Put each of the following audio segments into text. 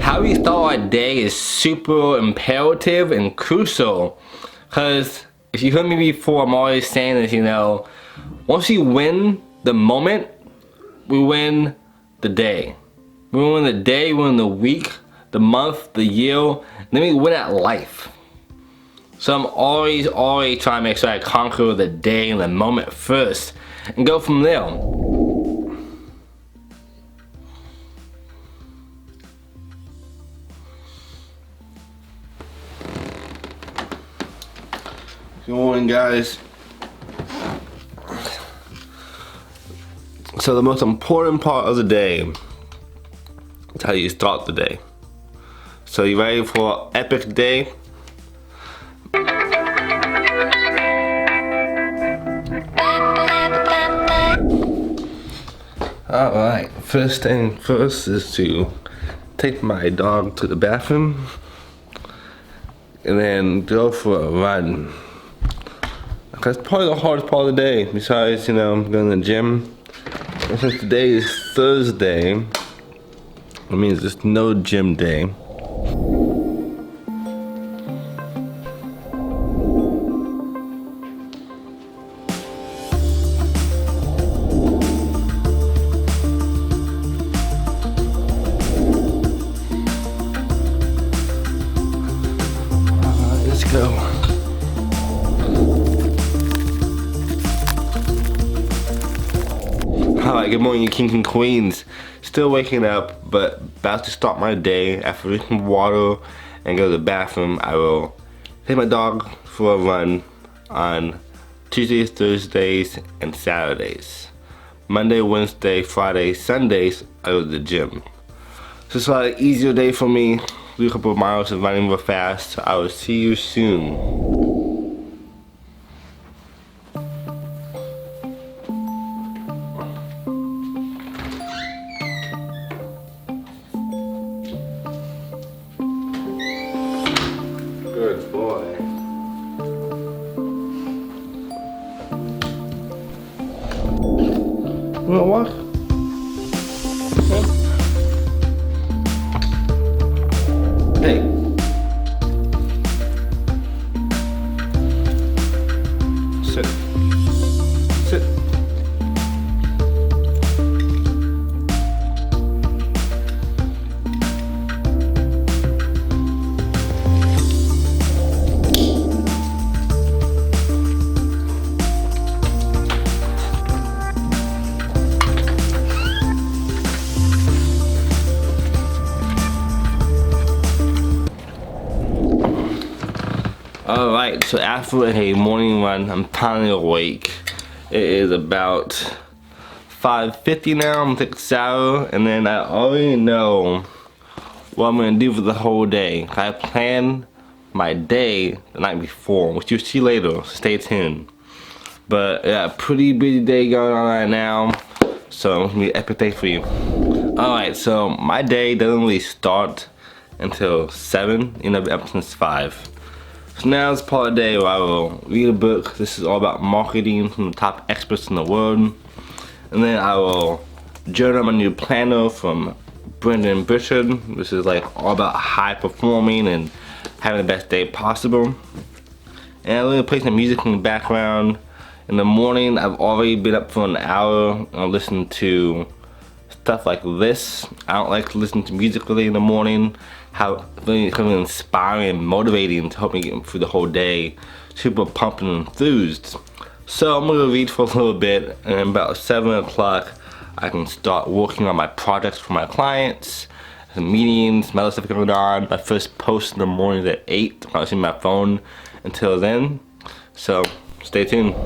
how we start our day is super imperative and crucial. Because if you heard me before, I'm always saying this, once we win the moment, we win the day. We win the day, we win the week, the month, the year, then we win at life. So I'm always trying to make sure I conquer the day and the moment first and go from there. Good morning, guys. So the most important part of the day is how you start the day. So you ready for an epic day? Alright, first thing first is to take my dog to the bathroom and then go for a run. That's probably the hardest part of the day, besides, going to the gym. And since today is Thursday, it means there's no gym day. Alright, let's go. Alright, good morning, you kings and queens. Still waking up, but about to start my day. After drinking water and go to the bathroom, I will take my dog for a run on Tuesdays, Thursdays, and Saturdays. Monday, Wednesday, Friday, Sundays, I go to the gym. So it's a lot easier day for me. Do a couple of miles of running real fast. I will see you soon. Good boy. You wanna walk? Hey. Sit. Sit. Alright, so after a morning run, I'm finally awake. It is about 5:50 now. I'm gonna take a shower, and then I already know what I'm gonna do for the whole day. I planned my day the night before, which you'll see later, so stay tuned. But yeah, pretty busy day going on right now, so it's gonna be an epic day for you. Alright, so my day doesn't really start until 7, up since 5. So now it's part of the day where I will read a book. This is all about marketing from the top experts in the world. And then I will journal my new planner from Brendan Burchard. This is like all about high performing and having the best day possible. And I'm gonna play some music in the background. In the morning, I've already been up for an hour. I'll listen to stuff like this. I don't like to listen to music really in the morning. How really kind of inspiring and motivating to help me get through the whole day. Super pumped and enthused. So I'm gonna read for a little bit, and about 7 o'clock I can start working on my projects for my clients, some meetings, my other stuff going on. My first post in the morning at 8. I'm not using my phone until then. So stay tuned.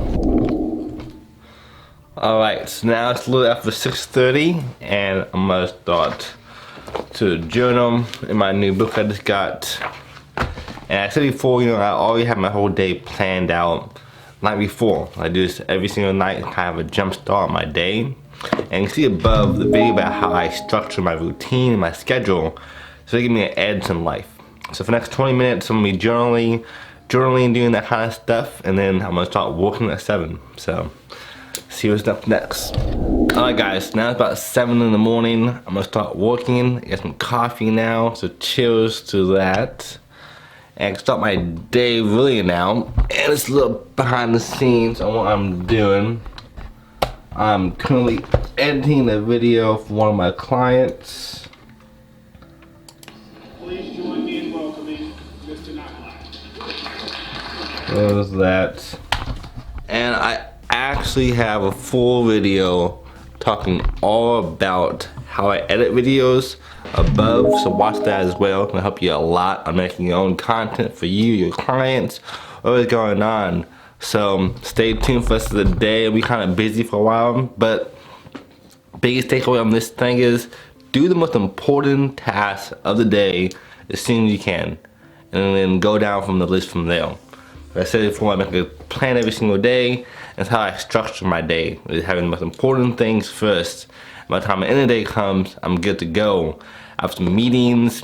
Alright, so now it's a little after 6:30, and I'm gonna start to journal in my new book I just got. And I said before, I already have my whole day planned out night before. I do this every single night, kind of a jump start on my day. And you can see above the video about how I structure my routine and my schedule, so they give me an edge in life. So for the next 20 minutes, I'm gonna be journaling, doing that kind of stuff, and then I'm gonna start working at 7. So see what's up next. Alright guys, now it's about 7 in the morning. I'm gonna start working, get some coffee now, so cheers to that. And start my day really now. And it's a little behind the scenes on what I'm doing. I'm currently editing a video for one of my clients. Please join me in welcoming Mr. Nightlight. There's that. And I actually have a full video talking all about how I edit videos above, so watch that as well. It's gonna help you a lot on making your own content for you, your clients, what's going on. So stay tuned for the rest of the day. I'll be kind of busy for a while, but biggest takeaway on this thing is do the most important task of the day as soon as you can, and then go down from the list from there. Like I said before, I make a plan every single day. That's how I structure my day, is having the most important things first. By the time the end of the day comes, I'm good to go. I have some meetings,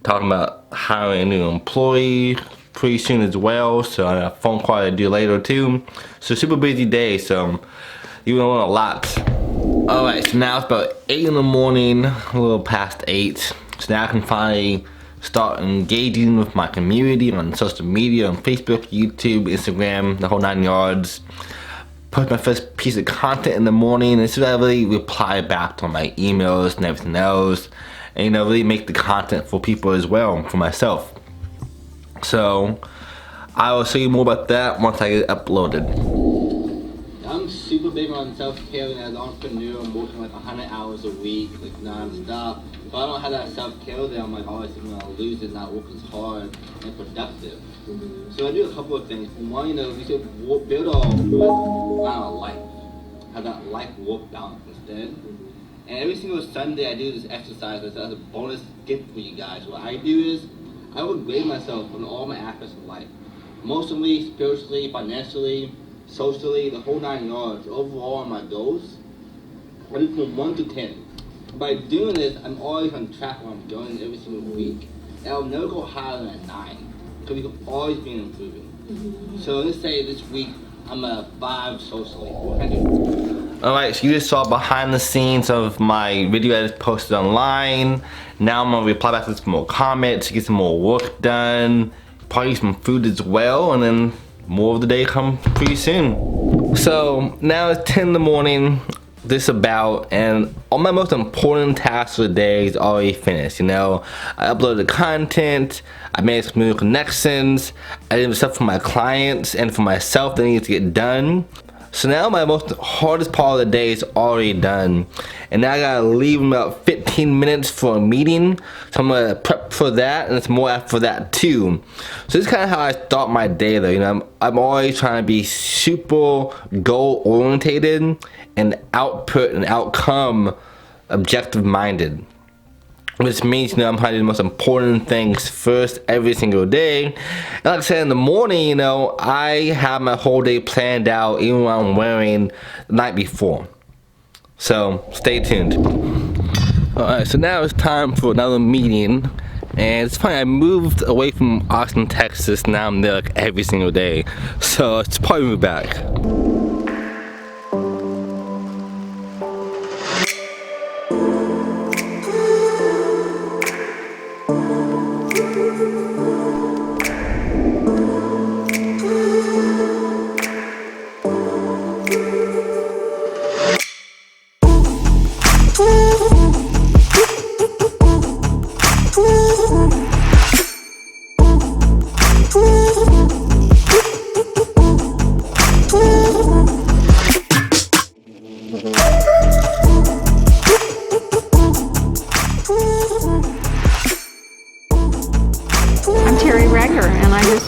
talking about hiring a new employee pretty soon as well, so I have a phone call to do later too. So super busy day, so you're gonna learn a lot. Alright, so now it's about 8 in the morning, a little past 8. So now I can finally start engaging with my community on social media, on Facebook, YouTube, Instagram, the whole 9 yards. Post my first piece of content in the morning, and so I really reply back to my emails and everything else, and really make the content for people as well, for myself. So I will show you more about that once I get it uploaded. I'm super big on self-care, and as an entrepreneur, I'm working like 100 hours a week, like non-stop. If I don't have that self-care, then I'm like always thinking I'll lose it, not work as hard and productive. So I do a couple of things. One, we should build a life, have that life-work balance instead. And every single Sunday I do this exercise as a bonus gift for you guys. What I do is I would grade myself on all my aspects of life, emotionally, spiritually, financially, socially, the whole 9 yards. Overall on my goals, I do from 1 to 10. By doing this, I'm always on track where I'm going every single week, and I'll never go higher than a 9, because we can always be improving. So let's say this week I'm a 5 socially. Alright, so you just saw behind the scenes of my video I just posted online. Now I'm gonna reply back to some more comments, get some more work done, probably some food as well, and then more of the day come pretty soon. So now it's 10 in the morning, and all my most important tasks of the day is already finished. I uploaded the content, I made some new connections, I did stuff for my clients and for myself that needs to get done. So now my most hardest part of the day is already done, and now I gotta leave in about 15 minutes for a meeting. So I'm gonna prep for that, and it's more after that too. So this is kind of how I start my day though. I'm always trying to be super goal orientated and output and outcome objective minded. Which means, I'm trying to do the most important things first every single day. And like I said, in the morning, I have my whole day planned out, even what I'm wearing the night before. So, stay tuned. Alright, so now it's time for another meeting. And it's funny, I moved away from Austin, Texas. Now I'm there like every single day. So, it's probably move back.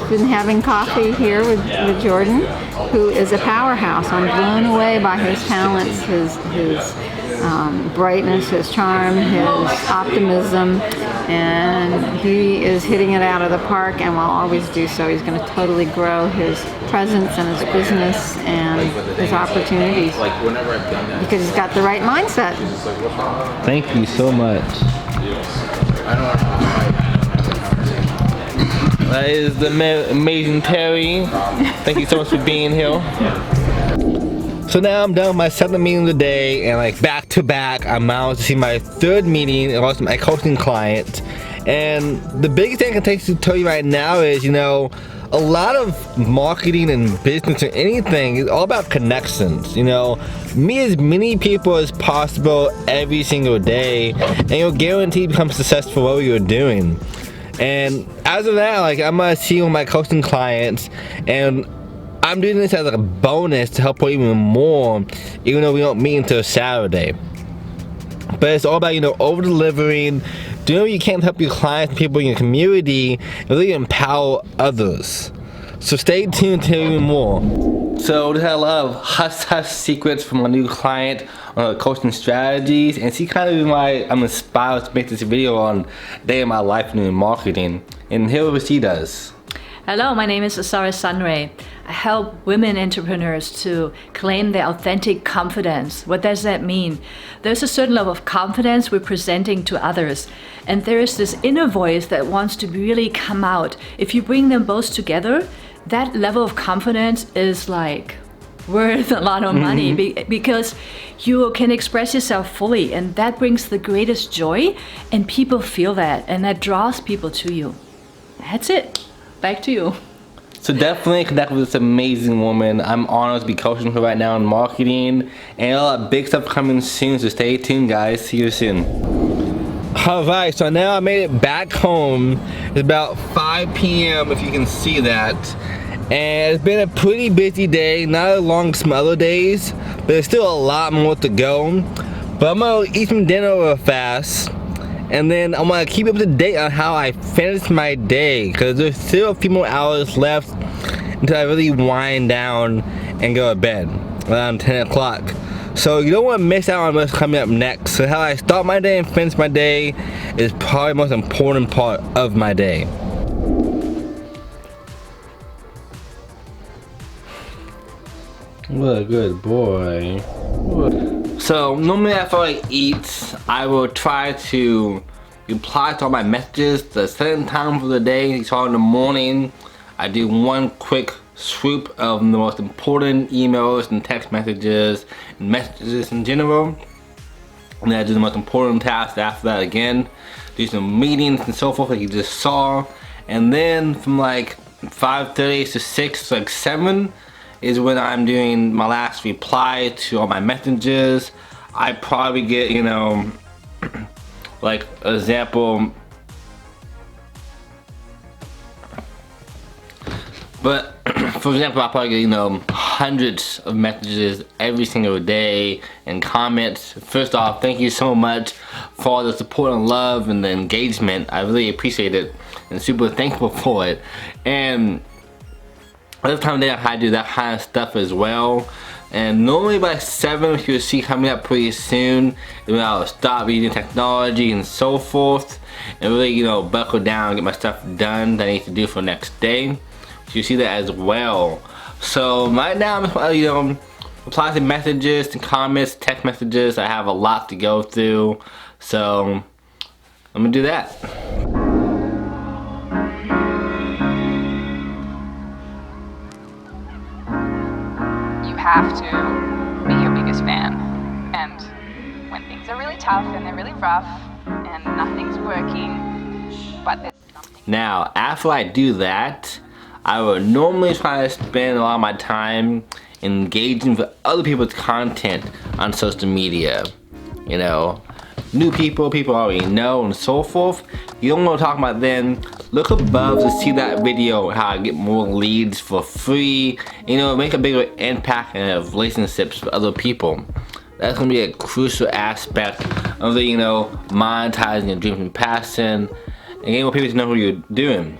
Been having coffee here with Jordan, who is a powerhouse. I'm blown away by his talents, his brightness, his charm, his optimism, and he is hitting it out of the park and will always do so. He's going to totally grow his presence and his business and his opportunities because he's got the right mindset. Thank you so much. That is the amazing Terry. Thank you so much for being here. So now I'm done with my 7th meeting of the day, and like back to back, I'm out to see my 3rd meeting and also my coaching client. And the biggest thing I can tell you right now is, you know, a lot of marketing and business or anything is all about connections. You know, meet as many people as possible every single day, and you'll guarantee to become successful at what you're doing. And as of that, like, I'm gonna see with my coaching clients, and I'm doing this as like a bonus to help out even more, even though we don't meet until Saturday. But it's all about, you know, over delivering, doing what you can to help your clients and people in your community, and really empower others. So stay tuned to hear more. So just had a lot of hush secrets from my new client on coaching strategies, and she kind of why I'm inspired to make this video on day in my life in marketing. And here's what she does. Hello, my name is Sarah Sunray. I help women entrepreneurs to claim their authentic confidence. What does that mean? There's a certain level of confidence we're presenting to others, and there is this inner voice that wants to really come out. If you bring them both together, that level of confidence is like worth a lot of money because you can express yourself fully, and that brings the greatest joy, and people feel that, and that draws people to you. That's it. Back to you. So definitely connect with this amazing woman. I'm honored to be coaching her right now in marketing, and a lot of big stuff coming soon, so stay tuned guys. See you soon. Alright, so now I made it back home. It's about 5 p.m. if you can see that. And it's been a pretty busy day, not as long as some other days, but there's still a lot more to go. But I'm gonna eat some dinner real fast, and then I'm gonna keep up to date on how I finish my day, because there's still a few more hours left until I really wind down and go to bed around 10 o'clock. So you don't want to miss out on what's coming up next. So how I start my day and finish my day is probably the most important part of my day. What a good boy. So normally after I eat, I will try to reply to all my messages the certain time for the day. So in the morning, I do one quick swoop of the most important emails and text messages and messages in general. And then I do the most important tasks after that again. Do some meetings and so forth like you just saw. And then from like 5:30 to 6, like 7, is when I'm doing my last reply to all my messages. I probably get, you know, like example, but for example, I probably get, you know, hundreds of messages every single day and comments. First off, thank you so much for all the support and love and the engagement. I really appreciate it and super thankful for it. And other time of day I do that kind of stuff as well. And normally by 7, you'll see coming up pretty soon, then I'll stop using technology and so forth, and really, you know, buckle down and get my stuff done that I need to do for the next day. So you see that as well. So right now I'm, you know, reply to messages and comments, text messages. I have a lot to go through, so I'm gonna do that. Have to be your biggest fan, and when things are really tough and they're really rough and nothing's working, but there's something. Now after I do that, I would normally try to spend a lot of my time engaging with other people's content on social media. You know, new people I already know and so forth. You don't want to talk about them. Look above to see that video how I get more leads for free. You know, make a bigger impact in relationships with other people. That's gonna be a crucial aspect of the, you know, monetizing your dreams and passion and getting more people to know who you're doing.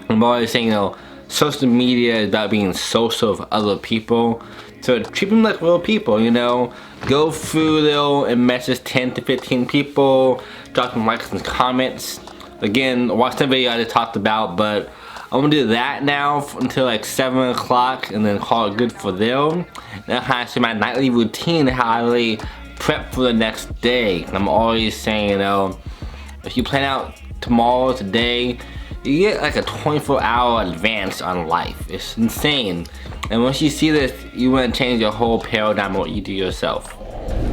I'm always saying, you know, social media is about being social with other people. So treat them like real people, you know. Go through there and message 10 to 15 people, drop some likes and comments. Again, watch the video I just talked about, but I'm gonna do that now until like 7 o'clock and then call it good for them. Then I see my nightly routine, how I really prep for the next day. I'm always saying, you know, if you plan out tomorrow, today, you get like a 24-hour advance on life. It's insane. And once you see this, you want to change your whole paradigm of what you do yourself.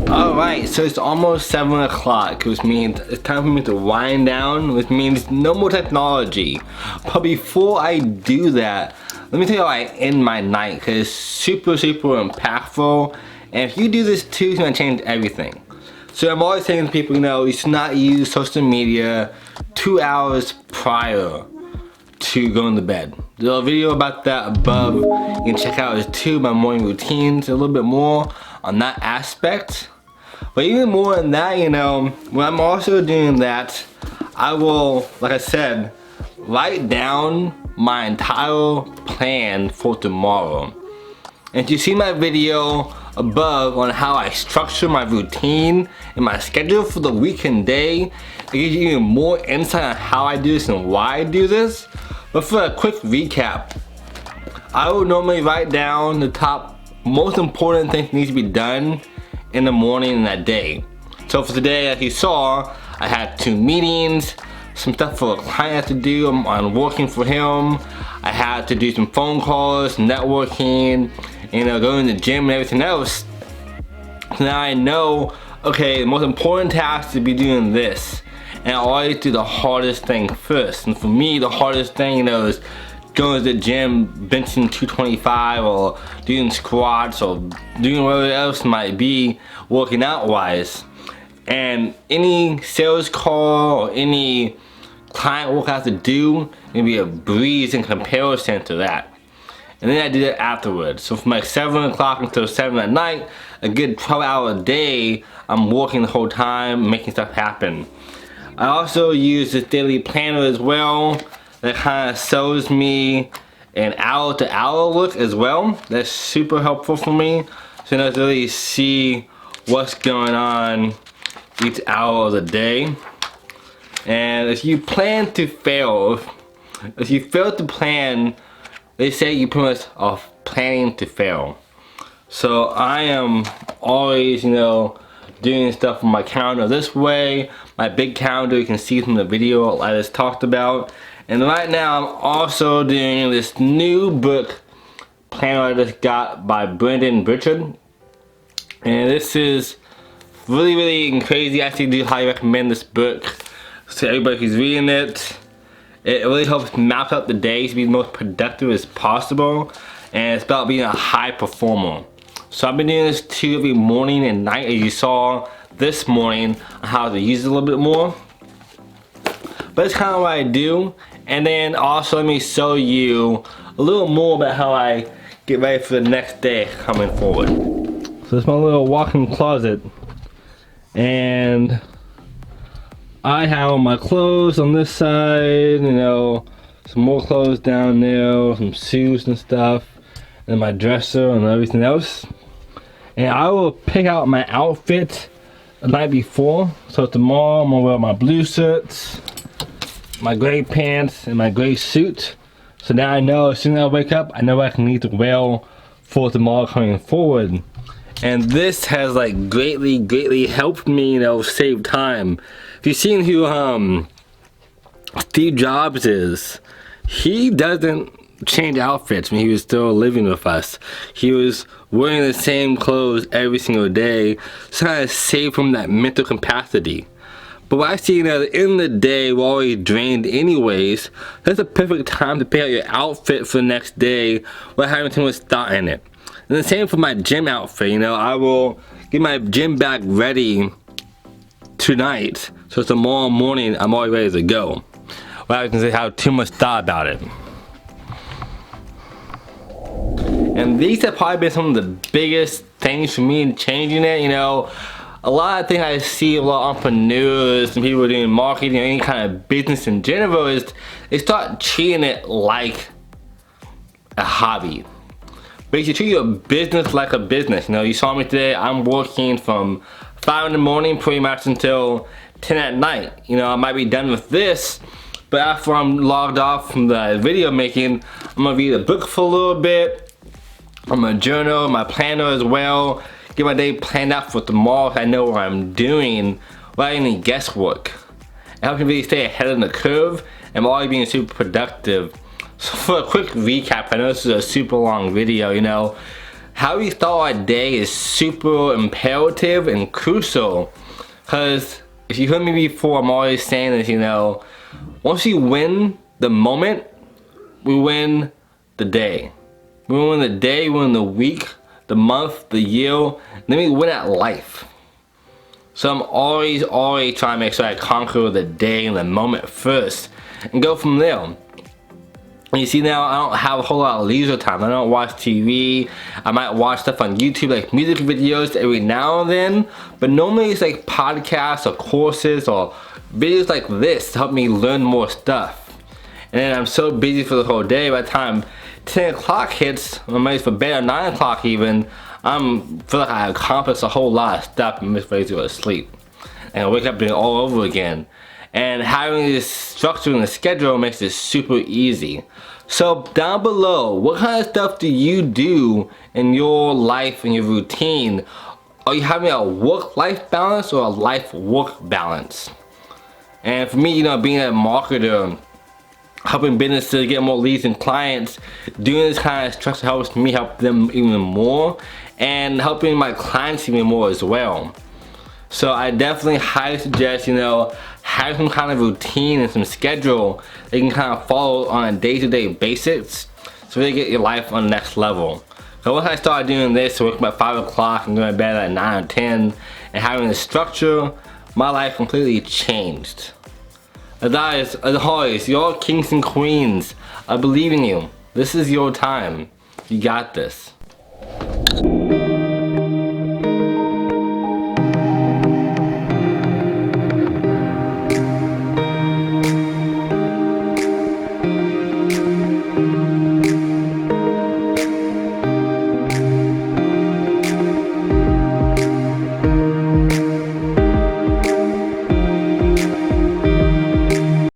Alright, so it's almost 7 o'clock, which means it's time for me to wind down, which means no more technology. But before I do that, let me tell you how I end my night, because it's super impactful. And if you do this too, it's going to change everything. So I'm always saying to people, you should not use social media 2 hours prior to going to bed. There's a video about that above. You can check out as to my morning routines, a little bit more on that aspect. But even more than that, when I'm also doing that, I will, like I said, write down my entire plan for tomorrow. And if you see my video above on how I structure my routine and my schedule for the week and day, it gives you even more insight on how I do this and why I do this. But for a quick recap, I would normally write down the top most important things that need to be done in the morning in that day. So for today, as you saw, I had 2 meetings, some stuff for a client I had to do on working for him. I had to do some phone calls, networking, going to the gym and everything else. So now I know, okay, the most important task is to be doing this. And I always do the hardest thing first. And for me, the hardest thing, is going to the gym, benching 225 or doing squats or doing whatever else might be working out wise. And any sales call or any client work I have to do, it'll be a breeze in comparison to that. And then I did it afterwards. So from like 7 o'clock until 7 at night, a good 12-hour day, I'm working the whole time, making stuff happen. I also use this daily planner as well. That kind of shows me an hour-to-hour look as well. That's super helpful for me. So I can really see what's going on each hour of the day. And if you plan to fail, if you fail to plan, they say you pretty much are planning to fail. So I am always, doing stuff on my calendar this way. My big calendar, you can see from the video I just talked about. And right now I'm also doing this new book planner I just got by Brendan Richard. And this is really crazy. I actually do highly recommend this book to everybody who's reading it. It really helps map out the day to be the most productive as possible. And it's about being a high performer. So I've been doing this too every morning and night, as you saw this morning, on how to use it a little bit more. But it's kind of what I do. And then also let me show you a little more about how I get ready for the next day coming forward. So it's my little walk-in closet. And I have all my clothes on this side, some more clothes down there, some shoes and stuff, and my dresser and everything else. And I will pick out my outfit the night before. So tomorrow I'm gonna wear my blue shirts, my gray pants, and my gray suit. So now I know as soon as I wake up, I know what I can need to wear for tomorrow coming forward. And this has like greatly helped me, save time. If you've seen who Steve Jobs is, he doesn't change outfits when he was still living with us. He was wearing the same clothes every single day, so I save from that mental capacity. But what I see, at the end of the day, we're always drained anyways. That's a perfect time to pick out your outfit for the next day without having too much thought in it. And the same for my gym outfit, I will get my gym bag ready tonight, so tomorrow morning I'm already ready to go. Well, I can say have too much thought about it. And these have probably been some of the biggest things for me in changing it, A lot of things I see a lot of entrepreneurs and people doing marketing or any kind of business in general is they start treating it like a hobby. But you should treat your business like a business. You saw me today, I'm working from 5 in the morning pretty much until 10 at night. I might be done with this, but after I'm logged off from the video making, I'm gonna read a book for a little bit. I'm gonna journal, my planner as well. Get my day planned out for tomorrow so I know what I'm doing without any guesswork. It helps me really stay ahead of the curve and I'm always being super productive So for a quick recap, I know this is a super long video, you know, how we start our day is super imperative and crucial. Because if you heard me before, I'm always saying this, you know, once you win the moment, we win the day. We win the day, we win the week, the month, the year, then we win at life. So I'm always trying to make sure I conquer the day and the moment first and go from there. And you see now, I don't have a whole lot of leisure time. I don't watch TV. I might watch stuff on YouTube, like music videos every now and then, but normally it's like podcasts or courses or videos like this to help me learn more stuff. And then I'm so busy for the whole day, by the time 10 o'clock hits, I'm ready for bed, or 9 o'clock even, I feel like I accomplished a whole lot of stuff and I'm just ready to go to sleep. And I wake up doing it all over again. And having this structure and the schedule makes it super easy. So down below, what kind of stuff do you do in your life and your routine? Are you having a work-life balance or a life-work balance? And for me, you know, being a marketer, helping businesses get more leads and clients, doing this kind of structure helps me help them even more and helping my clients even more as well. So I definitely highly suggest, you know, have some kind of routine and some schedule that you can kind of follow on a day-to-day basis so really get your life on the next level. So once I started doing this, waking up at 5 o'clock and going to bed at 9 or 10 and having this structure, my life completely changed. As always, you're kings and queens. I believe in you. This is your time. You got this.